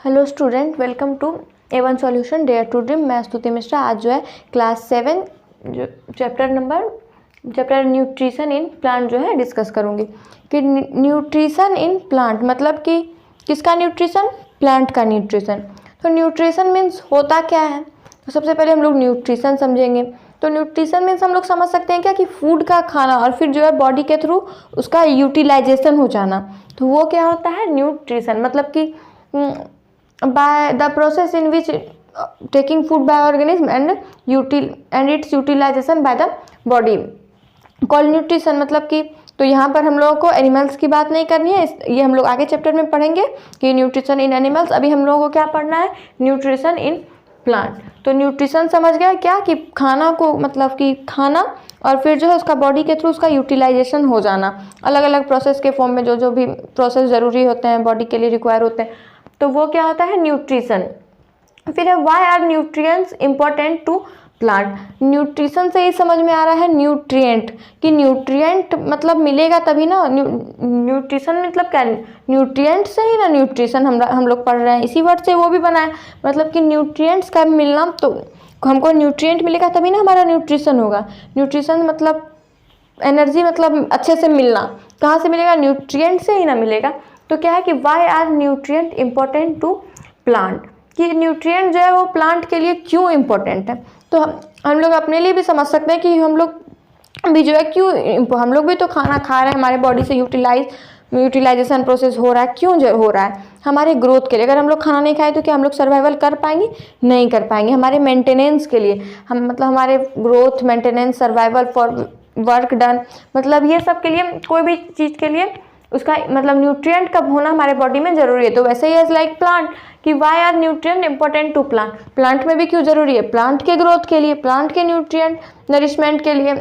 Hello student, welcome to A1 solution dare to dream. मैं स्तुति मिश्रा। आज जो है क्लास 7 जो चैप्टर न्यूट्रिशन इन प्लांट जो है डिस्कस करूँगी कि न्यूट्रिशन इन प्लांट मतलब कि किसका न्यूट्रिशन, प्लांट का न्यूट्रिशन। तो न्यूट्रिशन मीन्स होता क्या है, तो सबसे पहले हम लोग न्यूट्रिशन समझेंगे। तो न्यूट्रिशन मीन्स हम लोग समझ सकते हैं क्या कि फूड का खाना और फिर जो है बॉडी के थ्रू उसका यूटिलाइजेशन हो जाना, तो वो क्या होता है न्यूट्रिशन। मतलब कि by the process in which taking food by organism and its utilization by the body called nutrition। मतलब कि तो यहाँ पर हम लोगों को एनिमल्स की बात नहीं करनी है, ये हम लोग आगे चैप्टर में पढ़ेंगे कि न्यूट्रिशन इन एनिमल्स। अभी हम लोगों को क्या पढ़ना है, न्यूट्रिशन इन प्लांट। तो न्यूट्रिशन समझ गया क्या कि खाना को मतलब कि खाना और फिर जो है उसका बॉडी के थ्रू उसका यूटिलाइजेशन हो जाना, अलग अलग प्रोसेस के फॉर्म में जो भी प्रोसेस ज़रूरी होते हैं बॉडी के लिए रिक्वायर होते हैं, तो वो क्या होता है न्यूट्रिशन। फिर है why are nutrients important to plant. Nutrition से ही समझ में आ रहा है न्यूट्रिएंट, कि न्यूट्रिएंट मतलब मिलेगा तभी ना। न्यूट्रिशन मतलब क्या, न्यूट्रिएंट से ही ना न्यूट्रिशन हम लोग पढ़ रहे हैं, इसी वर्ड से वो भी बना है। मतलब कि न्यूट्रिएंट्स का मिलना, तो हमको न्यूट्रिएंट मिलेगा तभी ना हमारा न्यूट्रिशन होगा। न्यूट्रिशन मतलब एनर्जी, मतलब अच्छे से मिलना, कहाँ से मिलेगा, न्यूट्रिएंट से ही ना मिलेगा। तो क्या है कि why are nutrient important to plant, कि न्यूट्रिएंट जो है वो प्लांट के लिए क्यों इम्पोर्टेंट है। तो हम लोग अपने लिए भी समझ सकते हैं कि हम लोग भी जो है क्यों, हम लोग भी तो खाना खा रहे हैं, हमारे बॉडी से यूटिलाइजेशन प्रोसेस हो रहा है। क्यों जो हो रहा है, हमारे ग्रोथ के लिए। अगर हम लोग खाना नहीं खाए तो क्या हम लोग सर्वाइवल कर पाएंगे, नहीं कर पाएंगे। हमारे मेंटेनेंस के लिए, हम मतलब हमारे growth, maintenance, survival, for work done, मतलब ये सब के लिए, कोई भी चीज़ के लिए उसका मतलब न्यूट्रिएंट का होना हमारे बॉडी में जरूरी है। तो वैसे ही एज लाइक प्लांट, कि why are nutrient important to plant, plant में भी क्यों जरूरी है, प्लांट के ग्रोथ के लिए, प्लांट के न्यूट्रिएंट नरिशमेंट के लिए।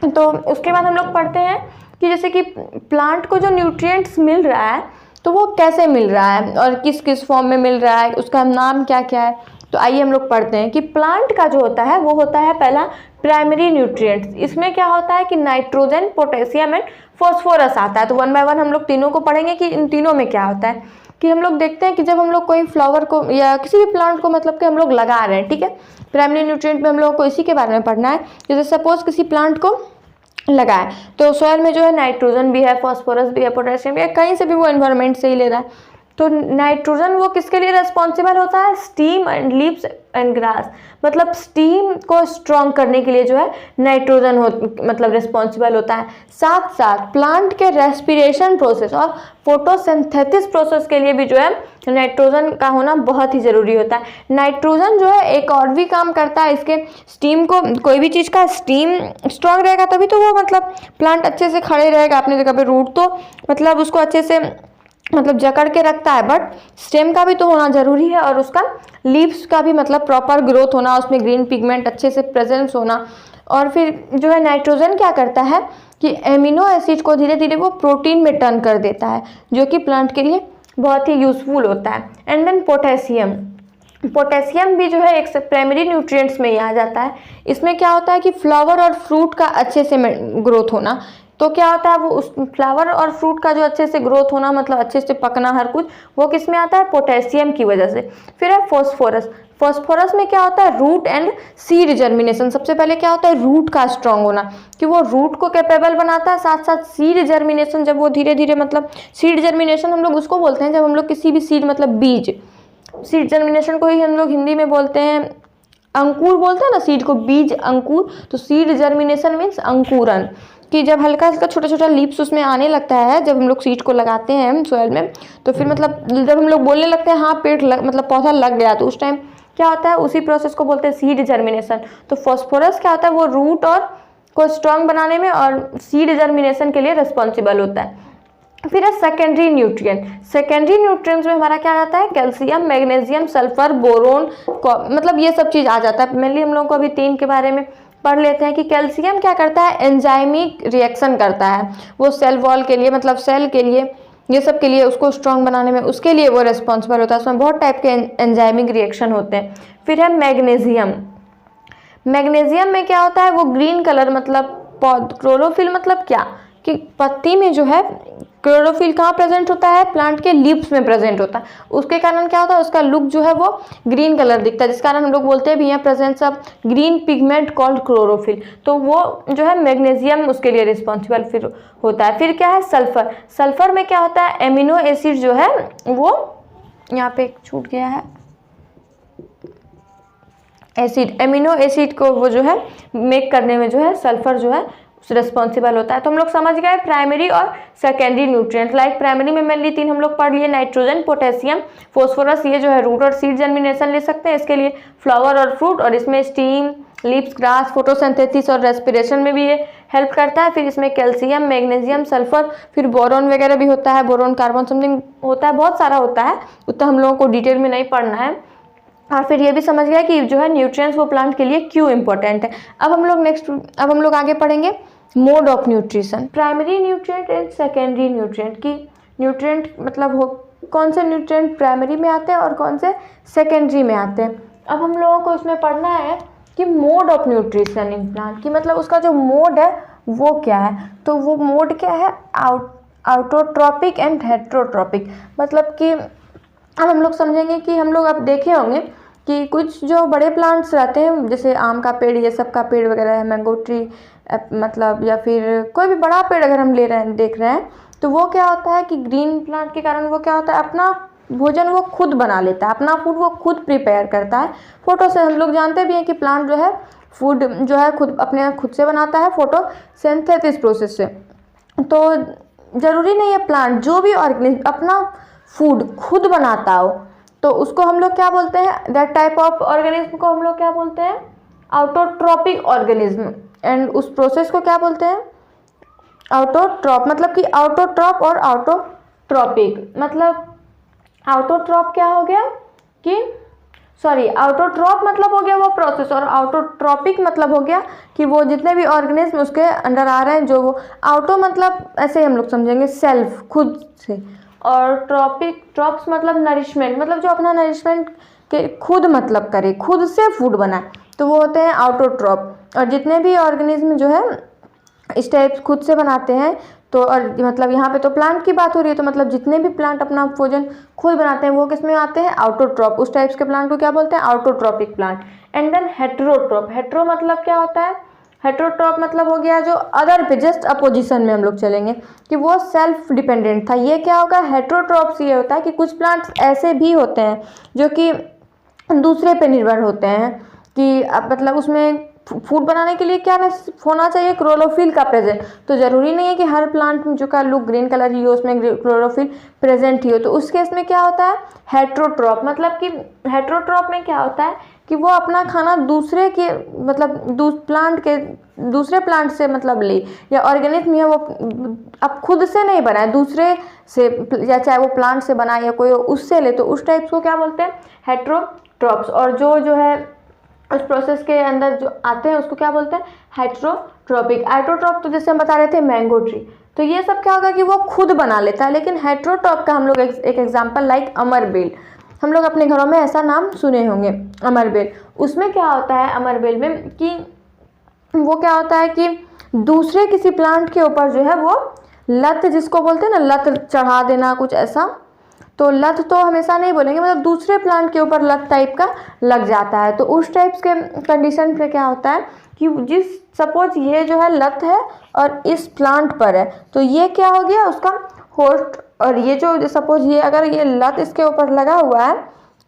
तो उसके बाद हम लोग पढ़ते हैं कि जैसे कि प्लांट को जो न्यूट्रिएंट्स मिल रहा है तो वो कैसे मिल रहा है और किस किस फॉर्म में मिल रहा है, उसका नाम क्या क्या है। तो आइए हम लोग पढ़ते हैं कि प्लांट का जो होता है वो होता है पहला प्राइमरी न्यूट्रिएंट्स। इसमें क्या होता है कि नाइट्रोजन, पोटेशियम एंड फॉस्फोरस आता है। तो वन बाय वन हम लोग तीनों को पढ़ेंगे कि इन तीनों में क्या होता है। कि हम लोग देखते हैं कि जब हम लोग कोई फ्लावर को या किसी भी प्लांट को मतलब कि हम लोग लगा रहे हैं, ठीक है, प्राइमरी न्यूट्रिएंट में हम लोग को इसी के बारे में पढ़ना है। जैसे सपोज किसी प्लांट को लगाए तो सॉइल में जो है नाइट्रोजन भी है, फॉस्फोरस भी है, पोटेशियम भी है, कहीं से भी वो एनवायरनमेंट से ही ले रहा है। तो नाइट्रोजन वो किसके लिए रेस्पॉन्सिबल होता है, steam and leaves and grass. मतलब स्टीम को स्ट्रॉन्ग करने के लिए जो है नाइट्रोजन मतलब रिस्पॉन्सिबल होता है। साथ साथ प्लांट के रेस्पिरेशन प्रोसेस और फोटोसिंथेसिस प्रोसेस के लिए भी जो है नाइट्रोजन का होना बहुत ही ज़रूरी होता है। नाइट्रोजन जो है एक और भी काम करता है, इसके स्टीम को, कोई भी चीज़ का स्टीम स्ट्रॉन्ग रहेगा तभी तो वो मतलब प्लांट अच्छे से खड़े रहेगा अपने जगह पे। रूट तो मतलब उसको अच्छे से मतलब जकड़ के रखता है, बट स्टेम का भी तो होना जरूरी है, और उसका लीव्स का भी मतलब प्रॉपर ग्रोथ होना, उसमें ग्रीन पिगमेंट अच्छे से प्रेजेंस होना। और फिर जो है नाइट्रोजन क्या करता है कि एमिनो एसिड को धीरे धीरे वो प्रोटीन में टर्न कर देता है, जो कि प्लांट के लिए बहुत ही यूजफुल होता है। एंड देन पोटेशियम, पोटेशियम भी जो है एक प्राइमरी न्यूट्रिएंट्स में ही आ जाता है। इसमें क्या होता है कि फ्लावर और फ्रूट का अच्छे से ग्रोथ होना। तो क्या होता है, वो उस फ्लावर और फ्रूट का जो अच्छे से ग्रोथ होना, मतलब अच्छे से पकना हर कुछ, वो किस में आता है, पोटेशियम की वजह से। फिर है फॉस्फोरस। फॉस्फोरस में क्या होता है, रूट एंड सीड जर्मिनेशन। सबसे पहले क्या होता है, रूट का स्ट्रांग होना, कि वो रूट को कैपेबल बनाता है। साथ साथ सीड जर्मिनेशन, जब वो धीरे धीरे मतलब सीड जर्मिनेशन हम लोग उसको बोलते हैं जब हम लोग किसी भी सीड मतलब बीज, सीड जर्मिनेशन को ही हम लोग हिंदी में बोलते हैं अंकुर, बोलते हैं ना सीड को, बीज अंकुर। तो सीड जर्मिनेशन मीन्स अंकुरन, कि जब हल्का हल्का छोटा छोटा लीप्स उसमें आने लगता है, जब हम लोग सीड को लगाते हैं सॉइल में, तो फिर मतलब जब हम लोग बोलने लगते हैं हाँ पेड़ मतलब पौधा लग गया, तो उस टाइम क्या होता है, उसी प्रोसेस को बोलते हैं सीड जर्मिनेशन। तो फॉस्फोरस क्या होता है, वो रूट और को स्ट्रॉन्ग बनाने में और सीड जर्मिनेशन के लिए रिस्पॉन्सिबल होता है। फिर है सेकेंडरी न्यूट्रिएंट। सेकेंडरी न्यूट्रिएंट्स में हमारा क्या आता है, कैल्शियम, मैग्नीशियम, सल्फर, बोरोन, मतलब ये सब चीज़ आ जाता है। मेनली हम लोग को अभी 3 के बारे में पढ़ लेते हैं कि कैल्शियम क्या करता है, एंजाइमिक रिएक्शन करता है। वो सेल वॉल के लिए, मतलब सेल के लिए, ये सब के लिए, उसको स्ट्रॉन्ग बनाने में उसके लिए वो रिस्पॉन्सिबल होता है। उसमें बहुत टाइप के एंजाइमिक रिएक्शन होते हैं। फिर है मैग्नीशियम। मैग्नीशियम में क्या होता है, वो ग्रीन कलर मतलब क्लोरोफिल, मतलब क्या कि पत्ती में जो है क्लोरोफिल कहाँ प्रेजेंट होता है, प्लांट के लीव्स में प्रेजेंट होता है। उसके कारण क्या होता है, उसका लुक जो है वो ग्रीन कलर दिखता है, जिस कारण हम लोग बोलते हैं भी यहाँ presence of green pigment called chlorophyll. तो वो जो है मैग्नीशियम उसके लिए रिस्पॉन्सिबल फिर होता है। फिर क्या है, सल्फर। सल्फर में क्या होता है, एमिनो एसिड जो है वो यहाँ पे छूट गया है, एसिड, एमिनो एसिड को वो जो है मेक करने में जो है सल्फर जो है रिस्पॉन्सिबल होता है। तो हम लोग समझ गए प्राइमरी और सेकेंडरी न्यूट्रिएंट। लाइक प्राइमरी में मेनली 3 हम लोग पढ़ लिए, नाइट्रोजन, पोटेशियम, फॉस्फोरस। ये जो है रूट और सीड जर्मिनेशन ले सकते हैं इसके लिए, फ्लावर और फ्रूट, और इसमें स्टीम, लीव्स, ग्रास, फोटोसिंथेसिस और रेस्पिरेशन में भी ये हेल्प करता है। फिर इसमें कैल्शियम, मैग्नीशियम, सल्फर, फिर बोरॉन वगैरह भी होता है, बोरॉन, कार्बन समथिंग होता है, बहुत सारा होता है, उतना हम लोगों को डिटेल में नहीं पढ़ना है। और फिर ये भी समझ गया कि जो है न्यूट्रिएंट्स वो प्लांट के लिए क्यों इंपॉर्टेंट है। अब हम लोग आगे पढ़ेंगे mode of nutrition, primary nutrient and secondary nutrient की न्यूट्रिएंट मतलब हो कौन से न्यूट्रिएंट प्राइमरी में आते हैं और कौन से सेकेंडरी में आते हैं। अब हम लोगों को इसमें पढ़ना है कि mode of nutrition in plant की, मतलब उसका जो मोड है वो क्या है। तो वो मोड क्या है, ऑटोट्रॉपिक एंड हेटेरोट्रॉपिक। मतलब कि अब हम लोग समझेंगे कि हम लोग अब देखे होंगे कि कुछ जो बड़े प्लांट्स रहते हैं, जैसे आम का पेड़, ये सब का पेड़ वगैरह है, मैंगो ट्री मतलब, या फिर कोई भी बड़ा पेड़ अगर हम ले रहे हैं, देख रहे हैं, तो वो क्या होता है कि ग्रीन प्लांट के कारण वो क्या होता है, अपना भोजन वो खुद बना लेता है, अपना फूड वो खुद प्रिपेयर करता है। फोटो से हम लोग जानते भी हैं कि प्लांट जो है फूड जो है खुद से बनाता है, फोटोसिंथेसिस प्रोसेस से। तो ज़रूरी नहीं है प्लांट जो भी ऑर्गेनिज्म अपना फूड खुद बनाता हो, तो उसको हम लोग क्या बोलते हैं, दैट टाइप ऑफ ऑर्गेनिज्म को हम लोग क्या बोलते हैं, ऑटोट्रॉपिक ऑर्गेनिज्म। एंड उस प्रोसेस को क्या बोलते हैं, ऑटोट्रॉप। मतलब कि ऑटोट्रॉप और ऑटोट्रॉपिक, मतलब ऑटोट्रॉप क्या हो गया कि ऑटोट्रॉप मतलब हो गया वो प्रोसेस, और ऑटोट्रॉपिक मतलब हो गया कि वो जितने भी ऑर्गेनिज्म उसके अंडर आ रहे हैं, जो वो ऑटो मतलब ऐसे हम लोग समझेंगे सेल्फ, खुद से, और ट्रॉप्स मतलब नरिशमेंट, मतलब जो अपना नरिशमेंट के खुद मतलब करे, खुद से फूड बनाए, तो वो होते हैं ऑटोट्रॉप। और जितने भी ऑर्गेनिज्म जो है इस टाइप खुद से बनाते हैं, तो और मतलब यहाँ पे तो प्लांट की बात हो रही है, तो मतलब जितने भी प्लांट अपना भोजन खुद बनाते हैं वो किस में आते हैं, ऑटोट्रॉप। उस टाइप्स के प्लांट को क्या बोलते हैं, autotrophic plant. And then heterotroph. Hetero मतलब क्या होता है, हेटेरोट्रॉप मतलब हो गया जो अदर पे, जस्ट अपोजिशन में हम लोग चलेंगे कि वो सेल्फ डिपेंडेंट था। ये क्या होगा, हेटेरोट्रॉप से ये होता है कि कुछ प्लांट्स ऐसे भी होते हैं जो कि दूसरे पे निर्भर होते हैं, कि अब मतलब उसमें फूड बनाने के लिए क्या होना चाहिए, क्लोरोफिल का प्रेजेंट। तो ज़रूरी नहीं है कि हर प्लांट में जो का लुक ग्रीन कलर ही हो उसमें क्लोरोफिल प्रेजेंट ही हो। तो उस केस में क्या होता है, हेटेरोट्रॉप। मतलब कि हेटेरोट्रॉप में क्या होता है कि वो अपना खाना दूसरे के मतलब दूसरे प्लांट से मतलब ले, या ऑर्गेनिज्म है वो अब खुद से नहीं बनाए, दूसरे से, या चाहे वो प्लांट से बनाए या कोई उससे ले, तो उस टाइप को क्या बोलते हैं, हेटेरोट्रॉप्स। और जो है उस प्रोसेस के अंदर जो आते हैं उसको क्या बोलते हैं, हेटेरोट्रॉपिक। ऑटोट्रॉप तो जैसे हम बता रहे थे मैंगो ट्री, तो ये सब क्या होगा कि वो खुद बना लेता है। लेकिन हेटेरोट्रॉप का हम लोग एक एग्जांपल लाइक अमरबेल, हम लोग अपने घरों में ऐसा नाम सुने होंगे, अमरबेल। उसमें क्या होता है अमरबेल में कि वो क्या होता है कि दूसरे किसी प्लांट के ऊपर जो है वो लत, जिसको बोलते हैं ना लत चढ़ा देना, कुछ ऐसा। तो लत तो हमेशा नहीं बोलेंगे, मतलब दूसरे प्लांट के ऊपर लत टाइप का लग जाता है। तो उस टाइप्स के कंडीशन पे क्या होता है कि सपोज ये जो है लत है और इस प्लांट पर है, तो ये क्या हो गया उसका होस्ट। और ये जो सपोज ये अगर ये लत इसके ऊपर लगा हुआ है,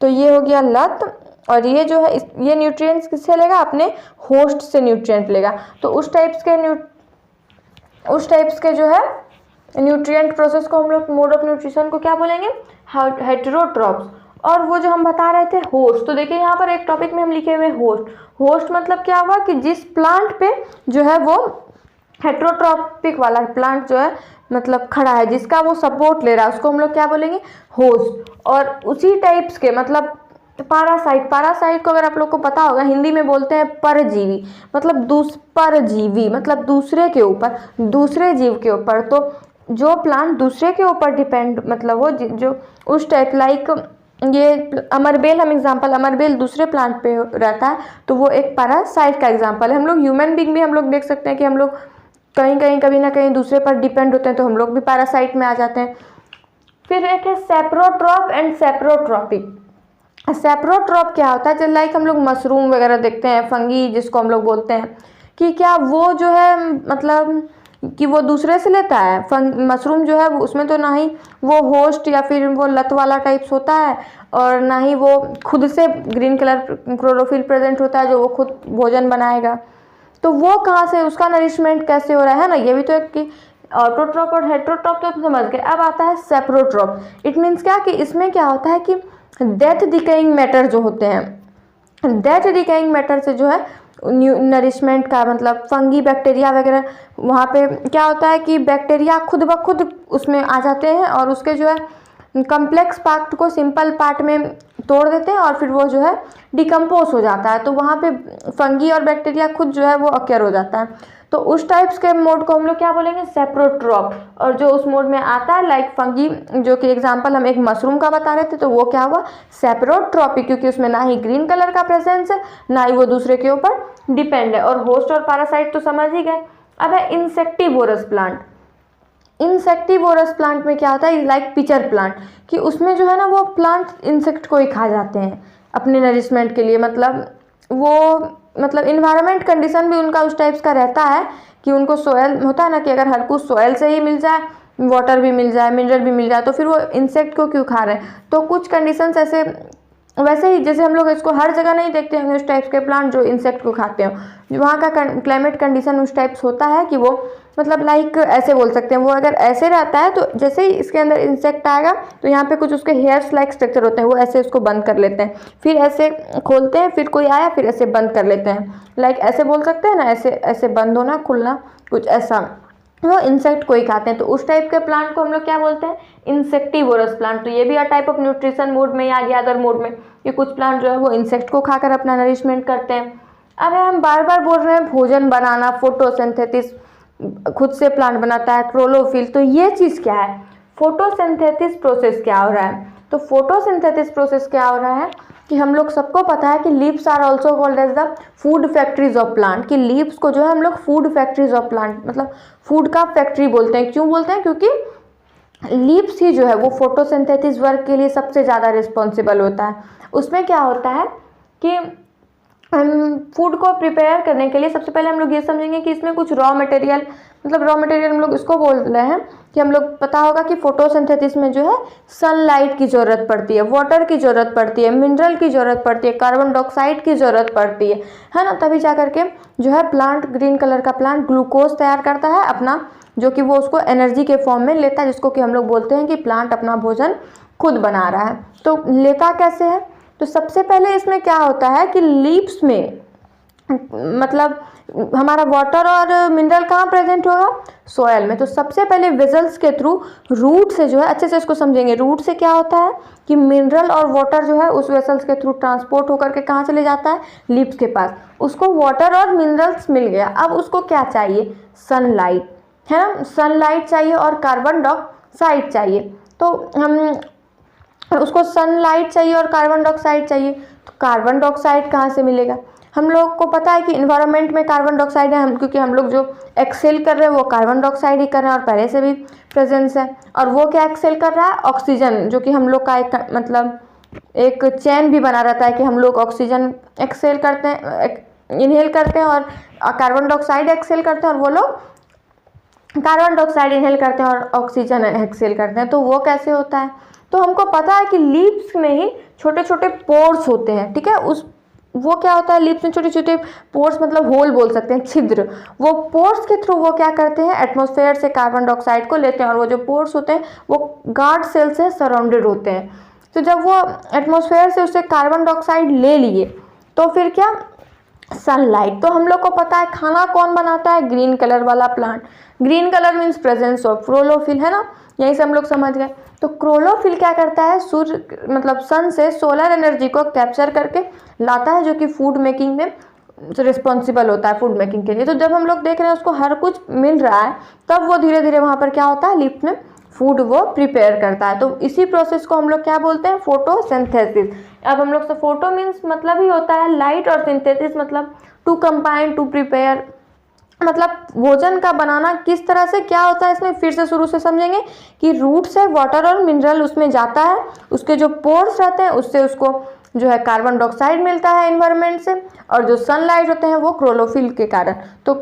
तो ये हो गया लत, और ये जो है ये न्यूट्रिएंट्स किससे लेगा, अपने होस्ट से न्यूट्रिएंट लेगा। तो उस टाइप्स के जो है न्यूट्रिएंट प्रोसेस को हम लोग मोड ऑफ न्यूट्रिशन को क्या बोलेंगे, हेटेरोट्रॉप्स। और वो जो हम बता रहे थे होस्ट, तो देखिए यहाँ पर एक टॉपिक में हम लिखे हुए होस्ट मतलब क्या हुआ कि जिस प्लांट पे जो है वो हेटेरोट्रॉपिक वाला प्लांट जो है मतलब खड़ा है, जिसका वो सपोर्ट ले रहा है, उसको हम लोग क्या बोलेंगे, होस्ट। और उसी टाइप्स के मतलब पैरासाइट को अगर आप लोग को पता होगा, हिंदी में बोलते हैं परजीवी, मतलब परजीवी मतलब दूसरे के ऊपर, दूसरे जीव के ऊपर। तो जो प्लांट दूसरे के ऊपर डिपेंड, मतलब वो जो उस टाइप, लाइक ये अमरबेल, हम एग्जांपल अमरबेल दूसरे प्लांट पे रहता है, तो वो एक पैरासाइट का एग्जांपल है। हम लोग ह्यूमन बीइंग भी हम लोग देख सकते हैं कि हम लोग कहीं कहीं कभी ना कहीं दूसरे पर डिपेंड होते हैं, तो हम लोग भी पैरासाइट में आ जाते हैं। फिर एक है सेप्रोट्रॉप एंड सेप्रोट्रॉपिक। सेप्रोट्रॉप क्या होता है, जैसे लाइक हम लोग मशरूम वगैरह देखते हैं, फंगी जिसको हम लोग बोलते हैं, कि क्या वो जो है मतलब कि वो दूसरे से लेता है। मशरूम जो है उसमें तो ना ही वो होस्ट या फिर वो लत वाला टाइप्स होता है, और ना ही वो खुद से ग्रीन कलर क्लोरोफिल प्रेजेंट होता है जो वो खुद भोजन बनाएगा। तो वो कहाँ से, उसका नरिशमेंट कैसे हो रहा है ना। ये भी तो एक कि ऑटोट्रॉप और हेट्रोट्रॉप तो समझ गए। अब आता है सेप्रोट्रॉप। इट मीन्स क्या कि इसमें क्या होता है कि डेथ डिकेइंग मैटर जो होते हैं, डेथ डिकेइंग मैटर से जो है नरिशमेंट का मतलब फंगी बैक्टीरिया वगैरह, वहाँ पे क्या होता है कि बैक्टीरिया खुद ब खुद उसमें आ जाते हैं और उसके जो है कम्प्लेक्स पार्ट को सिंपल पार्ट में तोड़ देते हैं और फिर वो जो है डिकम्पोज हो जाता है। तो वहाँ पे फंगी और बैक्टीरिया खुद जो है वो अक्यर हो जाता है। तो उस टाइप्स के मोड को हम लोग क्या बोलेंगे, सेप्रोट्रॉप। और जो उस मोड में आता है लाइक फंगी, जो कि एग्जांपल हम एक मशरूम का बता रहे थे, तो वो क्या हुआ, सेप्रोट्रॉपिक, क्योंकि उसमें ना ही ग्रीन कलर का प्रेजेंस है ना ही वो दूसरे के ऊपर डिपेंड है। और होस्ट और पैरासाइट तो समझ ही गए। अब है इंसेक्टिवोरस प्लांट। इंसेक्टिवोरस प्लांट में क्या होता है, लाइक पिचर प्लांट, कि उसमें जो है ना वो प्लांट इंसेक्ट को ही खा जाते हैं अपने नरिशमेंट के लिए। मतलब इन्वायरमेंट कंडीशन भी उनका उस टाइप्स का रहता है कि उनको सोयल होता है ना, कि अगर हर कुछ सोयल से ही मिल जाए, वाटर भी मिल जाए, मिनरल भी मिल जाए, तो फिर वो इंसेक्ट को क्यों खा रहे हैं। तो कुछ कंडीशंस ऐसे, वैसे ही जैसे हम लोग इसको हर जगह नहीं देखते होंगे उस टाइप्स के प्लांट जो इंसेक्ट को खाते हो। वहाँ का क्लाइमेट कंडीशन उस टाइप्स होता है कि वो मतलब लाइक ऐसे बोल सकते हैं, वो अगर ऐसे रहता है तो जैसे ही इसके अंदर इंसेक्ट आएगा तो यहाँ पे कुछ उसके हेयर्स लाइक स्ट्रक्चर होते हैं, वो ऐसे उसको बंद कर लेते हैं, फिर ऐसे खोलते हैं, फिर कोई आया फिर ऐसे बंद कर लेते हैं। लाइक ऐसे बोल सकते हैं ना, ऐसे ऐसे बंद होना खुलना, कुछ ऐसा। वो इंसेक्ट को ही खाते हैं। तो उस टाइप के प्लांट को हम लोग क्या बोलते हैं, इंसेक्टिवोरस प्लांट। तो ये भी टाइप ऑफ न्यूट्रिशन मोड में आ गया, अदर मोड में, कि कुछ प्लांट जो है वो इंसेक्ट को खाकर अपना नरिशमेंट करते हैं। अब हम बार बार बोल रहे हैं भोजन बनाना, फोटोसिंथेसिस, खुद से प्लांट बनाता है, क्लोरोफिल। तो ये चीज़ क्या है, फोटोसिंथेसिस प्रोसेस क्या हो रहा है। तो फोटोसिंथेसिस प्रोसेस क्या हो रहा है कि हम लोग सबको पता है कि leaves are also called as the food factories of plant, कि लीव्स को जो है हम लोग फूड फैक्ट्रीज ऑफ प्लांट मतलब फूड का फैक्ट्री बोलते हैं। क्यों बोलते हैं, क्योंकि लीव्स ही जो है वो फोटोसिंथेसिस वर्क के लिए सबसे ज़्यादा रिस्पॉन्सिबल होता है। उसमें क्या होता है कि हम फूड को प्रिपेयर करने के लिए सबसे पहले हम लोग ये समझेंगे कि इसमें कुछ रॉ मटेरियल, मतलब रॉ मटेरियल हम लोग इसको बोल रहे हैं कि हम लोग पता होगा कि फोटोसिंथेसिस में जो है सनलाइट की ज़रूरत पड़ती है, वाटर की ज़रूरत पड़ती है, मिनरल की ज़रूरत पड़ती है, कार्बन डाइऑक्साइड की ज़रूरत पड़ती है ना। तभी जा करके जो है प्लांट, ग्रीन कलर का प्लांट ग्लूकोज तैयार करता है अपना, जो कि वो उसको एनर्जी के फॉर्म में लेता है, जिसको कि हम लोग बोलते हैं कि प्लांट अपना भोजन खुद बना रहा है। तो लेता कैसे है, तो सबसे पहले इसमें क्या होता है कि लीव्स में मतलब हमारा वाटर और मिनरल कहाँ प्रेजेंट होगा, सॉयल में। तो सबसे पहले वेजल्स के थ्रू रूट से जो है, अच्छे से इसको समझेंगे, रूट से क्या होता है कि मिनरल और वाटर जो है उस वेसल्स के थ्रू ट्रांसपोर्ट होकर के कहाँ चले जाता है, लीव्स के पास। उसको वाटर और मिनरल्स मिल गया, अब उसको क्या चाहिए, सनलाइट, है ना, सनलाइट चाहिए और कार्बन डाइऑक्साइड चाहिए। तो हम उसको सनलाइट चाहिए और कार्बन डाइऑक्साइड चाहिए, तो कार्बन डाइऑक्साइड कहाँ से मिलेगा। हम लोग को पता है कि इन्वायरमेंट में कार्बन डाइऑक्साइड है, क्योंकि हम लोग जो एक्सेल कर रहे हैं वो कार्बन डाइऑक्साइड ही कर रहे हैं और पहले से भी प्रेजेंस है। और वो क्या एक्सेल कर रहा है, ऑक्सीजन, जो कि हम लोग का एक मतलब एक चैन भी बना रहता है कि हम लोग ऑक्सीजन एक्सेल करते हैं, इनहेल करते हैं, और कार्बन डाइऑक्साइड एक्सेल करते हैं, और वो लोग कार्बन डाइऑक्साइड इनहेल करते हैं और ऑक्सीजन एक्सेल करते हैं। तो वो कैसे होता है, तो हमको पता है कि लीव्स में ही छोटे छोटे पोर्स होते हैं, ठीक है। वो क्या होता है, लीव्स में छोटे छोटे पोर्स, मतलब होल बोल सकते हैं, छिद्र। वो पोर्स के थ्रू वो क्या करते हैं, एटमॉस्फेयर से कार्बन डाइऑक्साइड को लेते हैं, और वो जो पोर्स होते हैं वो गार्ड सेल से सराउंडेड होते हैं। तो जब वो एटमॉस्फेयर से उससे कार्बन डाइऑक्साइड ले लिए तो फिर क्या, सनलाइट। तो हम लोग को पता है खाना कौन बनाता है, ग्रीन कलर वाला plant. Green colour means presence of chlorophyll, है ना, यहीं से हम लोग समझ गए। तो क्लोरोफिल क्या करता है, सूर्य मतलब सन से सोलर एनर्जी को कैप्चर करके लाता है, जो कि फूड मेकिंग में रिस्पॉन्सिबल होता है, फूड मेकिंग के लिए। तो जब हम लोग देख रहे हैं उसको हर कुछ मिल रहा है, तब वो धीरे धीरे वहाँ पर क्या होता है, लीफ में फूड वो प्रिपेयर करता है। तो इसी प्रोसेस को हम लोग क्या बोलते हैं, फोटोसिंथेसिस। अब हम लोग से फोटो मीन्स मतलब ही होता है लाइट, और सिंथेसिस मतलब टू कंबाइन, टू प्रिपेयर, मतलब भोजन का बनाना किस तरह से क्या होता है इसमें फिर से शुरू से समझेंगे कि रूट से वाटर और मिनरल उसमें जाता है, उसके जो पोर्स रहते हैं उससे उसको जो है कार्बन डाइऑक्साइड मिलता है एनवायरनमेंट से, और जो सनलाइट होते हैं वो क्लोरोफिल के कारण। तो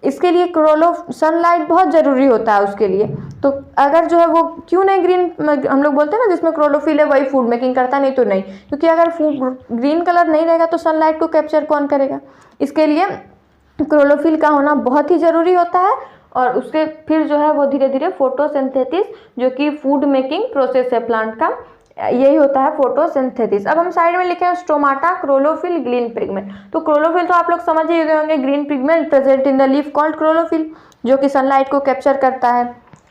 इसके लिए सनलाइट बहुत ज़रूरी होता है उसके लिए। तो अगर जो है वो क्यों नहीं ग्रीन, हम लोग बोलते हैं ना जिसमें क्लोरोफिल है वही फूड मेकिंग करता है, नहीं तो नहीं, क्योंकि अगर फूड ग्रीन कलर नहीं रहेगा तो सनलाइट को कैप्चर कौन करेगा। इसके लिए क्लोरोफिल का होना बहुत ही ज़रूरी होता है। और उसके फिर जो है वो धीरे धीरे फोटोसिंथेसिस, जो कि फूड मेकिंग प्रोसेस है प्लांट का, यही होता है फोटोसिंथेसिस। अब हम साइड में लिखे हैं स्टोमाटा, क्लोरोफिल, ग्रीन पिगमेंट। तो क्लोरोफिल तो आप लोग समझ ही गए होंगे, green pigment present in the leaf called chlorophyll, जो कि सनलाइट को कैप्चर करता है।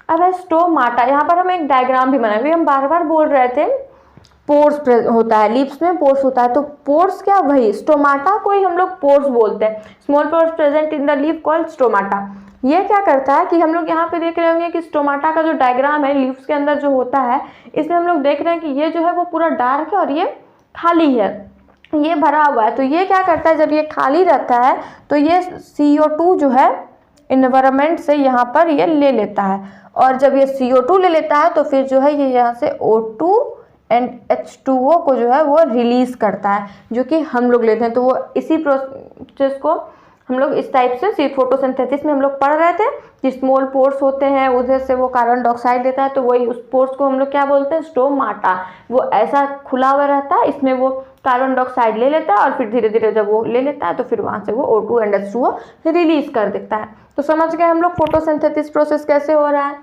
अब है स्टोमाटा, यहाँ पर हम एक डायग्राम भी बनाएंगे। हम बार बार बोल रहे थे पोर्स होता है, लीव्स में पोर्स होता है, तो पोर्स क्या, वही स्टोमाटा को ही हम लोग पोर्स बोलते हैं। Small pores present in the leaf called stomata. ये क्या करता है कि हम लोग यहाँ पे देख रहे होंगे कि स्टोमाटा का जो डायग्राम है लीव्स के अंदर जो होता है, इसमें हम लोग देख रहे हैं कि ये जो है वो पूरा डार्क है और ये खाली है, ये भरा हुआ है। तो ये क्या करता है, जब ये खाली रहता है तो ये CO2 जो है इन्वायरमेंट से यहाँ पर ये ले लेता है, और जब ये CO2 ले लेता है तो फिर जो है ये यहाँ से O2 एंड H2O को जो है वो रिलीज करता है, जो कि हम लोग लेते हैं। तो वो इसी प्रोसेस को हम लोग इस टाइप से फोटोसिंथेसिस में हम लोग पढ़ रहे थे कि स्मॉल पोर्स होते हैं, उधर से वो कार्बन डाइऑक्साइड देता है, तो वही उस पोर्स को हम लोग क्या बोलते हैं, स्टोमाटा। वो ऐसा खुला हुआ रहता है, इसमें वो कार्बन डाइऑक्साइड ले लेता है और फिर धीरे धीरे जब वो ले लेता है तो फिर वहाँ से वो O2 एंड H2O रिलीज कर देता है। तो समझ गए हम लोग फोटोसिंथेसिस प्रोसेस कैसे हो रहा है।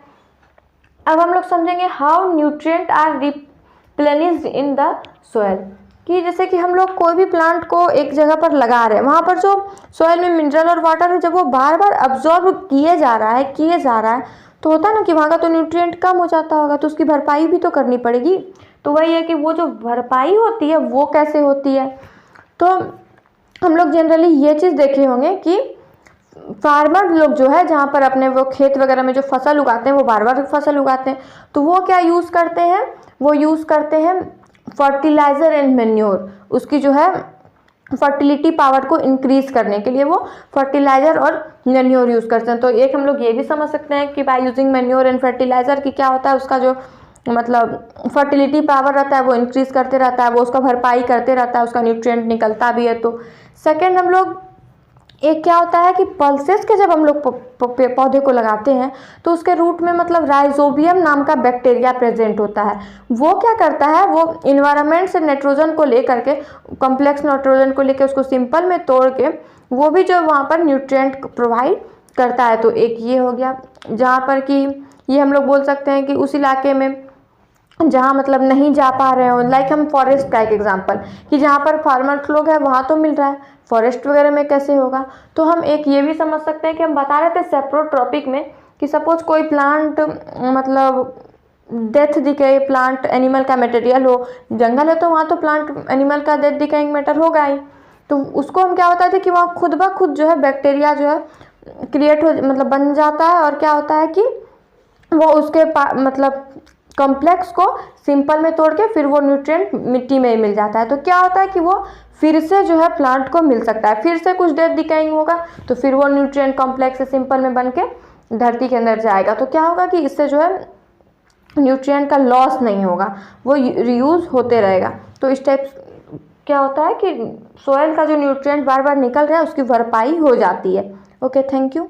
अब हम लोग समझेंगे how nutrient are replenished in the soil, कि जैसे कि हम लोग कोई भी प्लांट को एक जगह पर लगा रहे हैं, वहाँ पर जो सॉइल में मिनरल और वाटर है जब वो बार बार अब्जॉर्ब किए जा रहा है तो होता है ना कि वहाँ का तो न्यूट्रिएंट कम हो जाता होगा, तो उसकी भरपाई भी तो करनी पड़ेगी। तो वही है कि वो जो भरपाई होती है वो कैसे होती है। तो हम लोग जनरली ये चीज़ देखे होंगे कि फार्मर लोग जो है जहाँ पर अपने वो खेत वगैरह में जो फसल उगाते हैं वो बार बार फसल उगाते हैं, तो वो क्या यूज़ करते हैं, वो यूज़ करते हैं फर्टिलाइज़र एंड मैन्योर। उसकी जो है फर्टिलिटी पावर को इंक्रीज करने के लिए वो फर्टिलाइज़र और मैन्योर यूज़ करते हैं। तो एक हम लोग ये भी समझ सकते हैं कि by using manure and fertiliser की क्या होता है, उसका जो मतलब फर्टिलिटी पावर रहता है वो इंक्रीज करते रहता है, वो उसका भरपाई करते रहता है, उसका न्यूट्रिएंट निकलता भी है। तो सेकेंड हम लोग एक क्या होता है कि पल्सेस के जब हम लोग पौधे को लगाते हैं तो उसके रूट में मतलब राइजोबियम नाम का बैक्टीरिया प्रेजेंट होता है। वो क्या करता है, वो इन्वायरमेंट से नाइट्रोजन को लेकर के, कॉम्प्लेक्स नाइट्रोजन को लेकर उसको सिंपल में तोड़ के वो भी जो वहाँ पर न्यूट्रिएंट प्रोवाइड करता है। तो एक ये हो गया, जहाँ पर कि ये हम लोग बोल सकते हैं कि उस इलाके में जहाँ मतलब नहीं जा पा रहे हो, लाइक हम फॉरेस्ट का एक एग्जांपल, कि जहाँ पर फार्मर लोग हैं वहाँ तो मिल रहा है, फॉरेस्ट वगैरह में कैसे होगा। तो हम एक ये भी समझ सकते हैं कि हम बता रहे थे सेप्रोट्रॉपिक में कि सपोज कोई प्लांट मतलब डेथ डिके प्लांट एनिमल का मटेरियल हो, जंगल है तो वहाँ तो प्लांट एनिमल का डेथ डिकेइंग मैटर होगा ही। तो उसको हम क्या होता है कि वहाँ खुद ब खुद जो है बैक्टीरिया जो है क्रिएट हो मतलब बन जाता है, और क्या होता है कि वो उसके मतलब कॉम्प्लेक्स को सिंपल में तोड़ के फिर वो न्यूट्रिएंट मिट्टी में ही मिल जाता है। तो क्या होता है कि वो फिर से जो है प्लांट को मिल सकता है, फिर से कुछ डेथ डिकेइंग होगा तो फिर वो न्यूट्रिएंट कॉम्प्लेक्स से सिंपल में बन के धरती के अंदर जाएगा। तो क्या होगा कि इससे जो है न्यूट्रिएंट का लॉस नहीं होगा, वो रीयूज होते रहेगा। तो इस टाइप क्या होता है कि सोयल का जो न्यूट्रिएंट बार बार निकल रहा है उसकी भरपाई हो जाती है। Okay, thank you.